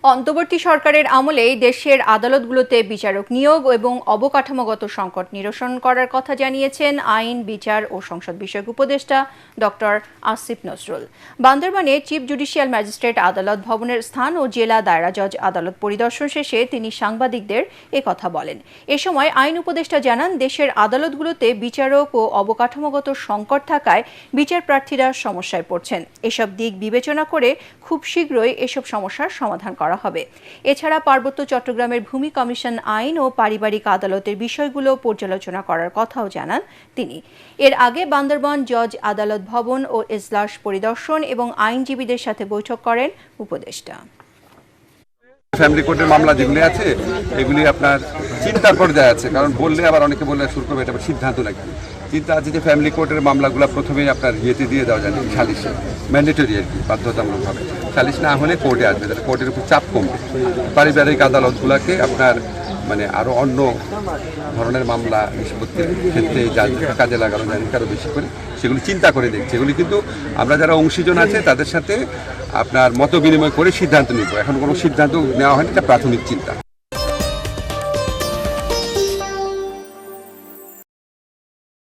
অন্তর্বর্তী সরকারের আমলেই দেশের আদালতগুলোতে বিচারক নিয়োগ এবং অবকাঠামোগত সংকট নিরসন করার কথা জানিয়েছেন আইন, বিচার ও সংসদ বিষয়ক উপদেষ্টা ডক্টর আসিফ নজরুল। বান্দরবানে চিফ জুডিশিয়াল ম্যাজিস্ট্রেট আদালত ভবনের স্থান ও জেলা দায়রা জজ আদালত পরিদর্শন শেষে তিনি সাংবাদিকদের একথা বলেন। এ সময় আইন উপদেষ্টা জানান, দেশের আদালতগুলোতে বিচারক ও অবকাঠামোগত সংকট থাকায় বিচার প্রার্থীরা সমস্যায় পড়ছেন। এসব দিক বিবেচনা করে খুব শীঘ্রই এসব সমস্যার সমাধান করা হবে। এছাড়া পার্বত্য চট্টগ্রামের ভূমি কমিশন আইন ও পারিবারিক আদালতের বিষয়গুলো পর্যালোচনা করার কথাও জানান তিনি। এর আগে বান্দরবান জজ আদালত ভবন ও এজলাস পরিদর্শন এবং আইনজীবীদের সাথে বৈঠক করেন উপদেষ্টা। ফ্যামিলি কোর্টের মামলা যেগুলি আছে এগুলি আপনার চিন্তার পর্যায়ে আছে, কারণ বললে আবার অনেকে বললে শুরু করবে এটা সিদ্ধান্ত নাকি চিন্তা আছে যে ফ্যামিলি কোর্টের মামলাগুলো প্রথমেই আপনার ইয়েতে দিয়ে দেওয়া যায় সালিশে, ম্যান্ডেটরি আর কি, বাধ্যতামূলকভাবে সালিশ না হলে কোর্টে আসবে, তাহলে কোর্টের উপর চাপ কমবে। পারিবারিক আদালতগুলোকে আপনার মানে আরও অন্য ধরনের মামলা নিষ্পত্তির ক্ষেত্রে কাজে লাগানো যায় আরও বেশি করে, সেগুলি চিন্তা করে দেখছি। এগুলি কিন্তু আমরা যারা অংশীজন আছে তাদের সাথে আপনার মত বিনিময় করে সিদ্ধান্ত নিব। এখন কোনো সিদ্ধান্ত নেওয়া হয়নি, এটা প্রাথমিক চিন্তা।